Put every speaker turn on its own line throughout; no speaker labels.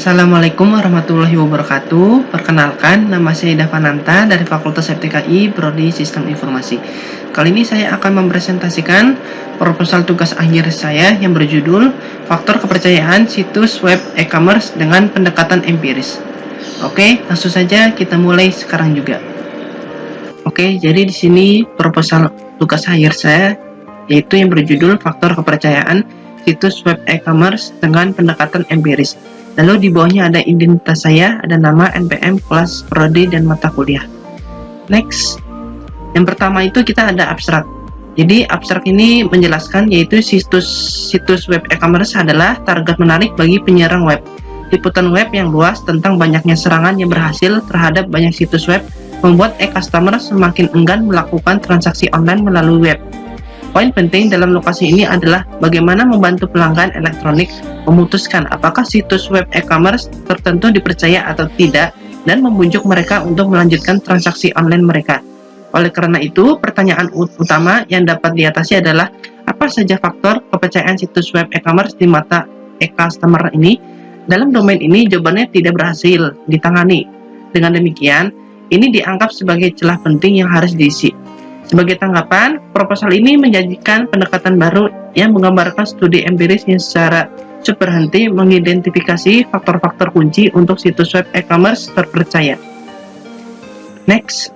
Assalamualaikum warahmatullahi wabarakatuh. Perkenalkan, nama saya Davananta dari Fakultas FTKI, Prodi Sistem Informasi. Kali ini saya akan mempresentasikan proposal tugas akhir saya yang berjudul Faktor Kepercayaan Situs Web E-commerce dengan Pendekatan Empiris. Oke, langsung saja kita mulai sekarang juga. Oke, jadi di sini proposal tugas akhir saya yaitu yang berjudul Faktor Kepercayaan Situs Web E-commerce dengan Pendekatan Empiris. Lalu di bawahnya ada identitas saya, ada nama, NPM, kelas, prodi, dan mata kuliah. Next, yang pertama itu kita ada abstrak. Jadi abstrak ini menjelaskan yaitu situs web e-commerce adalah target menarik bagi penyerang web. Liputan web yang luas tentang banyaknya serangan yang berhasil terhadap banyak situs web membuat e-customer semakin enggan melakukan transaksi online melalui web. Poin penting dalam lokasi ini adalah bagaimana membantu pelanggan elektronik memutuskan apakah situs web e-commerce tertentu dipercaya atau tidak dan membujuk mereka untuk melanjutkan transaksi online mereka. Oleh karena itu, pertanyaan utama yang dapat diatasi adalah apa saja faktor kepercayaan situs web e-commerce di mata e-customer ini. Dalam domain ini jawabannya tidak berhasil ditangani. Dengan demikian, ini dianggap sebagai celah penting yang harus diisi. Sebagai tanggapan, proposal ini menjanjikan pendekatan baru yang menggambarkan studi empiris yang secara berhenti mengidentifikasi faktor-faktor kunci untuk situs web e-commerce terpercaya. Next,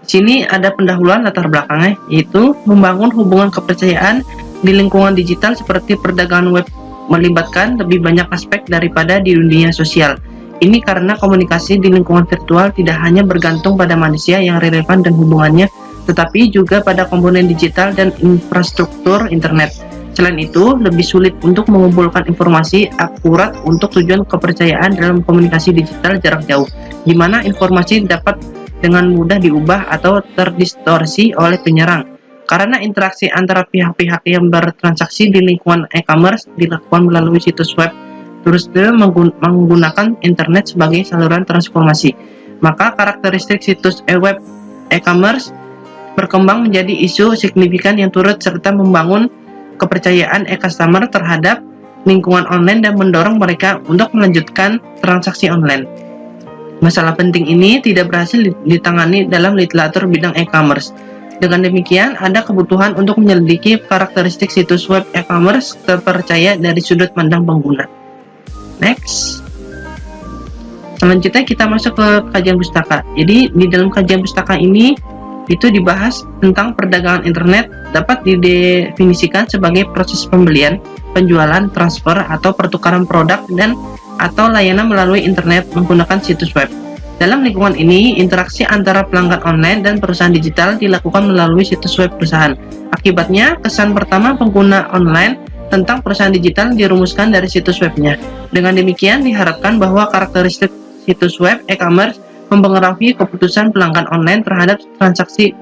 sini ada pendahuluan latar belakangnya, yaitu membangun hubungan kepercayaan di lingkungan digital seperti perdagangan web melibatkan lebih banyak aspek daripada di dunia sosial. Ini karena komunikasi di lingkungan virtual tidak hanya bergantung pada manusia yang relevan dan hubungannya, tetapi juga pada komponen digital dan infrastruktur internet. Selain itu, lebih sulit untuk mengumpulkan informasi akurat untuk tujuan kepercayaan dalam komunikasi digital jarak jauh, di mana informasi dapat dengan mudah diubah atau terdistorsi oleh penyerang. Karena interaksi antara pihak-pihak yang bertransaksi di lingkungan e-commerce dilakukan melalui situs web, terus menggunakan internet sebagai saluran transformasi, maka karakteristik situs web e-commerce berkembang menjadi isu signifikan yang turut serta membangun kepercayaan e-customer terhadap lingkungan online dan mendorong mereka untuk melanjutkan transaksi online. Masalah penting ini tidak berhasil ditangani dalam literatur bidang e-commerce. Dengan demikian, ada kebutuhan untuk menyelidiki karakteristik situs web e-commerce terpercaya dari sudut pandang pengguna. Next. Selanjutnya kita masuk ke kajian pustaka. Jadi di dalam kajian pustaka ini itu dibahas tentang perdagangan internet dapat didefinisikan sebagai proses pembelian, penjualan, transfer, atau pertukaran produk dan atau layanan melalui internet menggunakan situs web. Dalam lingkungan ini, interaksi antara pelanggan online dan perusahaan digital dilakukan melalui situs web perusahaan. Akibatnya, kesan pertama pengguna online tentang perusahaan digital dirumuskan dari situs webnya. Dengan demikian, diharapkan bahwa karakteristik situs web e-commerce mempengaruhi keputusan pelanggan online terhadap transaksi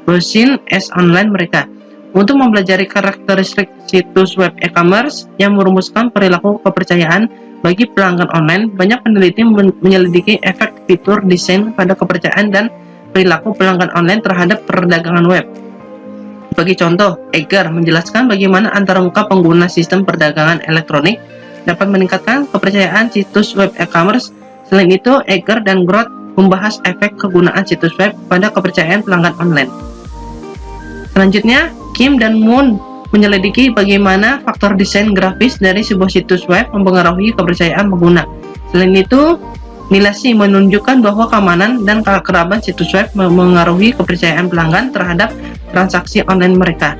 browsing as online mereka. Untuk mempelajari karakteristik situs web e-commerce yang merumuskan perilaku kepercayaan bagi pelanggan online, banyak peneliti menyelidiki efek fitur desain pada kepercayaan dan perilaku pelanggan online terhadap perdagangan web. Bagi contoh, Eger menjelaskan bagaimana antarmuka pengguna sistem perdagangan elektronik dapat meningkatkan kepercayaan situs web e-commerce. Selain itu, Eger dan Groth membahas efek kegunaan situs web pada kepercayaan pelanggan online. Selanjutnya, Kim dan Moon menyelidiki bagaimana faktor desain grafis dari sebuah situs web mempengaruhi kepercayaan pengguna. Selain itu, Nilasi menunjukkan bahwa keamanan dan kekerabatan situs web memengaruhi kepercayaan pelanggan terhadap transaksi online mereka.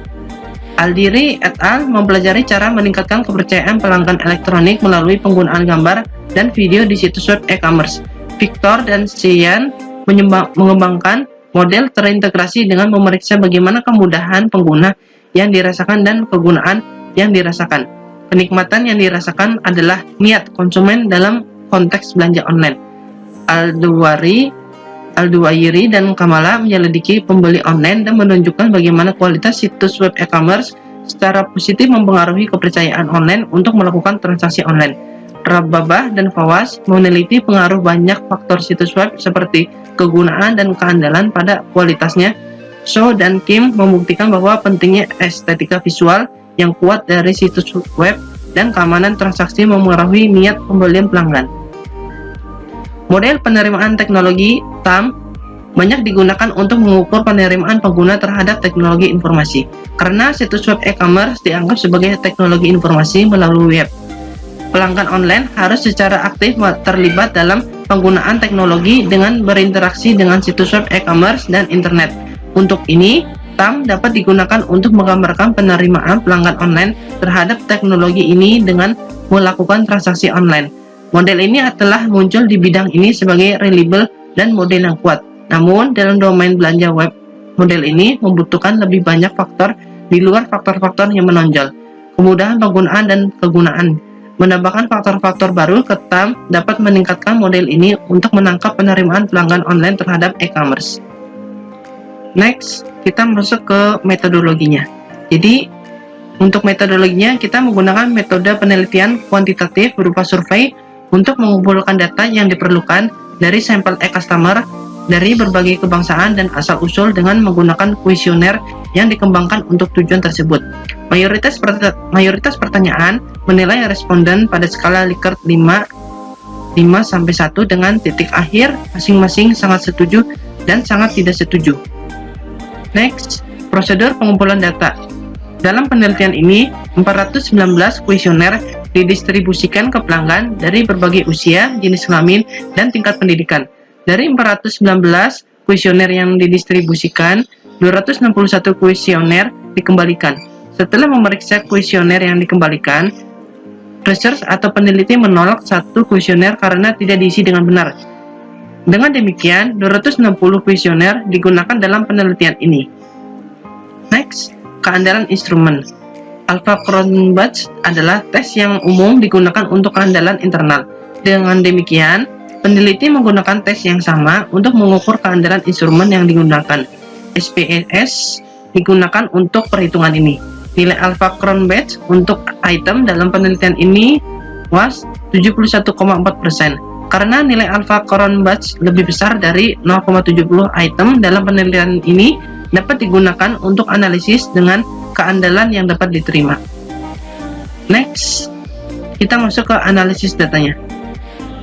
Aldiri et al. Mempelajari cara meningkatkan kepercayaan pelanggan elektronik melalui penggunaan gambar dan video di situs web e-commerce. Victor dan Xian mengembangkan model terintegrasi dengan memeriksa bagaimana kemudahan pengguna yang dirasakan dan kegunaan yang dirasakan. Kenikmatan yang dirasakan adalah niat konsumen dalam konteks belanja online. Al-Duwairi dan Kamala menyelidiki pembeli online dan menunjukkan bagaimana kualitas situs web e-commerce secara positif mempengaruhi kepercayaan online untuk melakukan transaksi online. Rababah dan Fawaz meneliti pengaruh banyak faktor situs web seperti kegunaan dan keandalan pada kualitasnya. Shaw dan Kim membuktikan bahwa pentingnya estetika visual yang kuat dari situs web dan keamanan transaksi memengaruhi niat pembelian pelanggan. Model penerimaan teknologi TAM banyak digunakan untuk mengukur penerimaan pengguna terhadap teknologi informasi, karena situs web e-commerce dianggap sebagai teknologi informasi melalui web. Pelanggan online harus secara aktif terlibat dalam penggunaan teknologi dengan berinteraksi dengan situs web e-commerce dan internet. Untuk ini, TAM dapat digunakan untuk menggambarkan penerimaan pelanggan online terhadap teknologi ini dengan melakukan transaksi online. Model ini telah muncul di bidang ini sebagai reliable dan model yang kuat. Namun, dalam domain belanja web, model ini membutuhkan lebih banyak faktor di luar faktor-faktor yang menonjol. Kemudahan penggunaan dan kegunaan. Menambahkan faktor-faktor baru ke TAM dapat meningkatkan model ini untuk menangkap penerimaan pelanggan online terhadap e-commerce. Next, kita masuk ke metodologinya. Jadi, untuk metodologinya kita menggunakan metode penelitian kuantitatif berupa survei untuk mengumpulkan data yang diperlukan dari sampel e-customer dari berbagai kebangsaan dan asal-usul dengan menggunakan kuesioner yang dikembangkan untuk tujuan tersebut. Mayoritas pertanyaan menilai responden pada skala Likert 5 sampai 1 dengan titik akhir masing-masing sangat setuju dan sangat tidak setuju. Next, prosedur pengumpulan data. Dalam penelitian ini, 419 kuesioner didistribusikan ke pelanggan dari berbagai usia, jenis kelamin, dan tingkat pendidikan. Dari 419 kuesioner yang didistribusikan, 261 kuesioner dikembalikan. Setelah memeriksa kuesioner yang dikembalikan, research atau peneliti menolak satu kuesioner karena tidak diisi dengan benar. Dengan demikian, 260 kuesioner digunakan dalam penelitian ini. Next, keandalan instrumen. Alpha-Cronbach adalah tes yang umum digunakan untuk keandalan internal. Dengan demikian, peneliti menggunakan tes yang sama untuk mengukur keandalan instrumen yang digunakan. SPSS digunakan untuk perhitungan ini. Nilai Alpha-Cronbach untuk item dalam penelitian ini was 71,4%. Karena nilai Alpha-Cronbach lebih besar dari 0,70 item dalam penelitian ini dapat digunakan untuk analisis dengan keandalan yang dapat diterima. Next, kita masuk ke analisis datanya.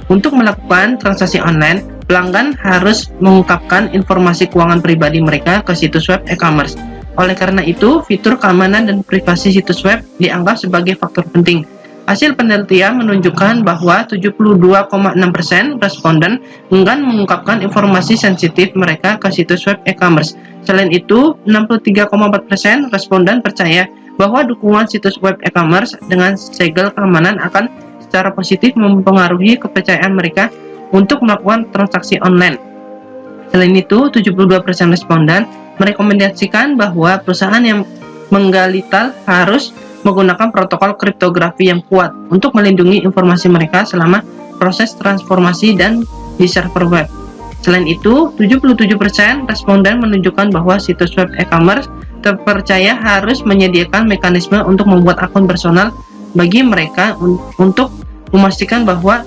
Untuk melakukan transaksi online, pelanggan harus mengungkapkan informasi keuangan pribadi mereka ke situs web e-commerce. Oleh karena itu, fitur keamanan dan privasi situs web dianggap sebagai faktor penting. Hasil penelitian menunjukkan bahwa 72,6% responden enggan mengungkapkan informasi sensitif mereka ke situs web e-commerce. Selain itu, 63,4% responden percaya bahwa dukungan situs web e-commerce dengan segel keamanan akan secara positif mempengaruhi kepercayaan mereka untuk melakukan transaksi online. Selain itu, 72% responden merekomendasikan bahwa perusahaan yang menggali TAL harus menggunakan protokol kriptografi yang kuat untuk melindungi informasi mereka selama proses transformasi dan di server web. Selain itu, 77% responden menunjukkan bahwa situs web e-commerce terpercaya harus menyediakan mekanisme untuk membuat akun personal bagi mereka untuk memastikan bahwa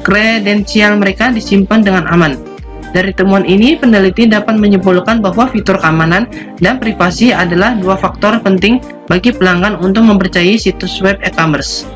kredensial mereka disimpan dengan aman. Dari temuan ini, peneliti dapat menyimpulkan bahwa fitur keamanan dan privasi adalah dua faktor penting bagi pelanggan untuk mempercayai situs web e-commerce.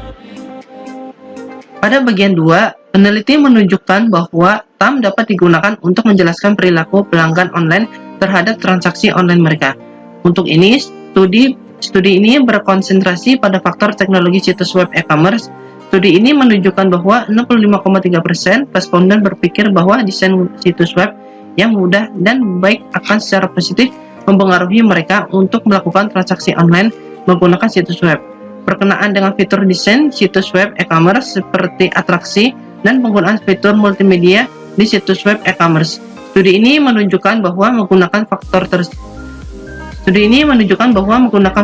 Pada bagian 2, peneliti menunjukkan bahwa TAM dapat digunakan untuk menjelaskan perilaku pelanggan online terhadap transaksi online mereka. Untuk ini, studi ini berkonsentrasi pada faktor teknologi situs web e-commerce. Studi ini menunjukkan bahwa 65,3% responden berpikir bahwa desain situs web yang mudah dan baik akan secara positif mempengaruhi mereka untuk melakukan transaksi online menggunakan situs web. Berkenaan dengan fitur desain situs web e-commerce seperti atraksi dan penggunaan fitur multimedia di situs web e-commerce. Studi ini menunjukkan bahwa menggunakan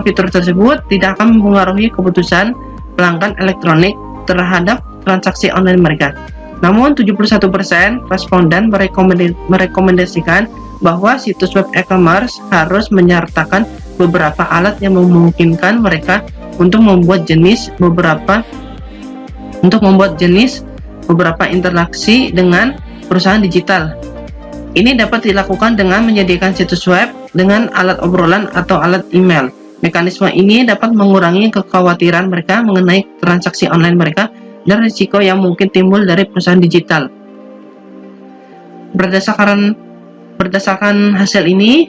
fitur tersebut tidak akan mempengaruhi keputusan pelanggan elektronik terhadap transaksi online mereka. Namun 71% responden merekomendasikan bahwa situs web e-commerce harus menyertakan beberapa alat yang memungkinkan mereka untuk membuat jenis beberapa interaksi dengan perusahaan digital. Ini dapat dilakukan dengan menyediakan situs web dengan alat obrolan atau alat email. Mekanisme ini dapat mengurangi kekhawatiran mereka mengenai transaksi online mereka dan risiko yang mungkin timbul dari perusahaan digital. Berdasarkan hasil ini,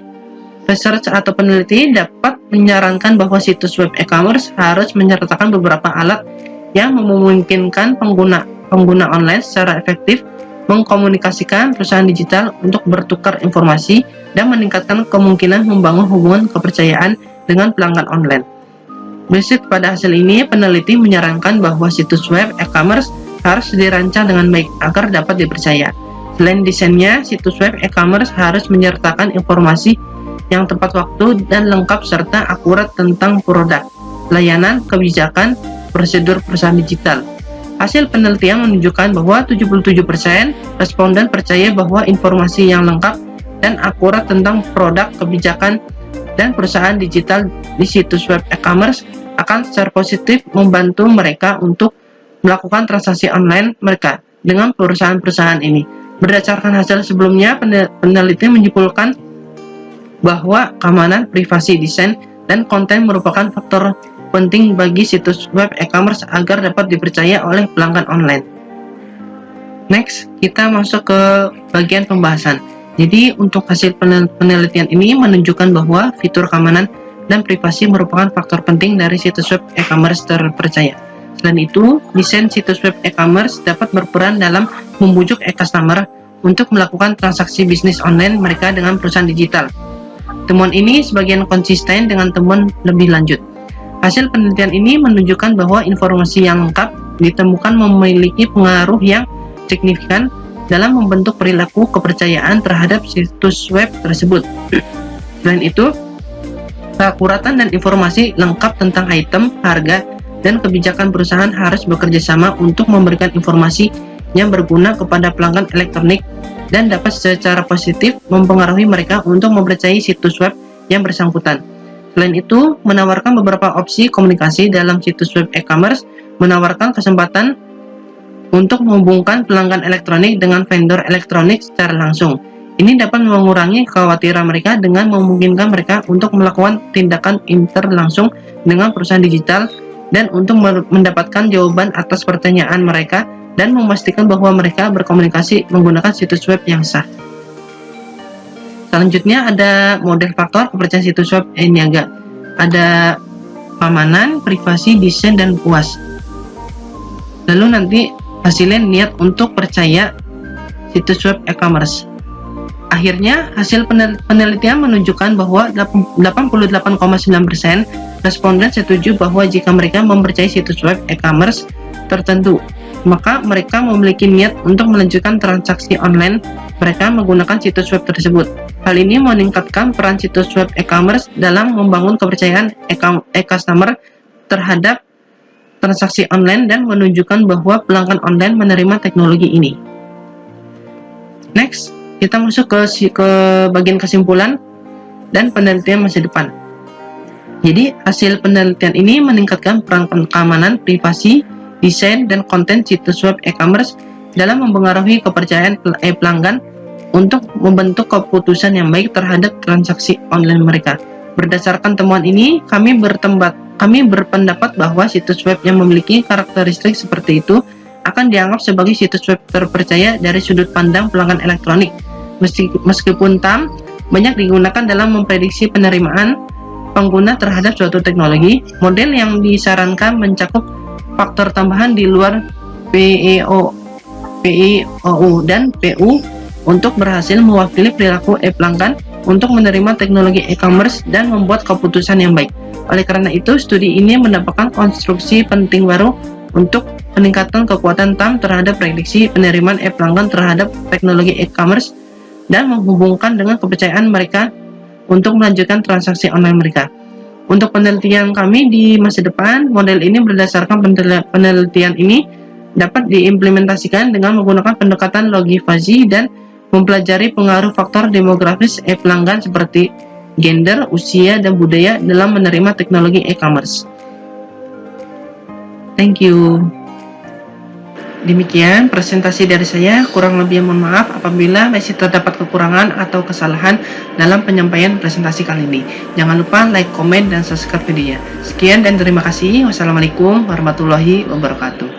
research atau peneliti dapat menyarankan bahwa situs web e-commerce harus menyertakan beberapa alat yang memungkinkan pengguna online secara efektif mengkomunikasikan perusahaan digital untuk bertukar informasi dan meningkatkan kemungkinan membangun hubungan kepercayaan dengan pelanggan online. Berdasarkan pada hasil ini, peneliti menyarankan bahwa situs web e-commerce harus dirancang dengan baik agar dapat dipercaya. Selain desainnya, situs web e-commerce harus menyertakan informasi yang tepat waktu dan lengkap serta akurat tentang produk, layanan, kebijakan, prosedur perusahaan digital. Hasil penelitian menunjukkan bahwa 77% responden percaya bahwa informasi yang lengkap dan akurat tentang produk, kebijakan, dan perusahaan digital di situs web e-commerce akan secara positif membantu mereka untuk melakukan transaksi online mereka dengan perusahaan-perusahaan ini. Berdasarkan hasil sebelumnya, peneliti menyimpulkan bahwa keamanan, privasi, desain, dan konten merupakan faktor penting bagi situs web e-commerce agar dapat dipercaya oleh pelanggan online. Next, kita masuk ke bagian pembahasan. Jadi, untuk hasil penelitian ini menunjukkan bahwa fitur keamanan dan privasi merupakan faktor penting dari situs web e-commerce terpercaya. Selain itu, desain situs web e-commerce dapat berperan dalam membujuk e-customer untuk melakukan transaksi bisnis online mereka dengan perusahaan digital. Temuan ini sebagian konsisten dengan temuan lebih lanjut. Hasil penelitian ini menunjukkan bahwa informasi yang lengkap ditemukan memiliki pengaruh yang signifikan dalam membentuk perilaku kepercayaan terhadap situs web tersebut. Selain itu, keakuratan dan informasi lengkap tentang item, harga, dan kebijakan perusahaan harus bekerja sama untuk memberikan informasi yang berguna kepada pelanggan elektronik dan dapat secara positif mempengaruhi mereka untuk mempercayai situs web yang bersangkutan. Selain itu, menawarkan beberapa opsi komunikasi dalam situs web e-commerce menawarkan kesempatan untuk menghubungkan pelanggan elektronik dengan vendor elektronik secara langsung. Ini dapat mengurangi kekhawatiran mereka dengan memungkinkan mereka untuk melakukan tindakan langsung dengan perusahaan digital dan untuk mendapatkan jawaban atas pertanyaan mereka dan memastikan bahwa mereka berkomunikasi menggunakan situs web yang sah. Selanjutnya ada model faktor kepercayaan situs web Enneaga. Ada keamanan, privasi, desain, dan puas. Lalu nanti hasilnya niat untuk percaya situs web e-commerce. Akhirnya, hasil penelitian menunjukkan bahwa 88,9% responden setuju bahwa jika mereka mempercayai situs web e-commerce tertentu, maka mereka memiliki niat untuk melanjutkan transaksi online mereka menggunakan situs web tersebut. Hal ini meningkatkan peran situs web e-commerce dalam membangun kepercayaan e-customer terhadap transaksi online dan menunjukkan bahwa pelanggan online menerima teknologi ini. Next, kita masuk ke bagian kesimpulan dan penelitian masa depan. Jadi, hasil penelitian ini meningkatkan peran keamanan, privasi, desain, dan konten situs web e-commerce dalam mempengaruhi kepercayaan pelanggan untuk membentuk keputusan yang baik terhadap transaksi online mereka. Berdasarkan temuan ini, kami berpendapat bahwa situs web yang memiliki karakteristik seperti itu akan dianggap sebagai situs web terpercaya dari sudut pandang pelanggan elektronik. Meskipun TAM banyak digunakan dalam memprediksi penerimaan pengguna terhadap suatu teknologi, model yang disarankan mencakup faktor tambahan di luar PEOU dan PU untuk berhasil mewakili perilaku pelanggan untuk menerima teknologi e-commerce dan membuat keputusan yang baik. Oleh karena itu, studi ini mendapatkan konstruksi penting baru untuk peningkatan kekuatan TAM terhadap prediksi penerimaan pelanggan terhadap teknologi e-commerce dan menghubungkan dengan kepercayaan mereka untuk melanjutkan transaksi online mereka. Untuk penelitian kami di masa depan, model ini berdasarkan penelitian ini dapat diimplementasikan dengan menggunakan pendekatan logi fuzzy dan mempelajari pengaruh faktor demografis pelanggan seperti gender, usia, dan budaya dalam menerima teknologi e-commerce. Thank you. Demikian presentasi dari saya, kurang lebih mohon maaf apabila masih terdapat kekurangan atau kesalahan dalam penyampaian presentasi kali ini. Jangan lupa like, komen, dan subscribe videonya. Sekian dan terima kasih. Wassalamualaikum warahmatullahi wabarakatuh.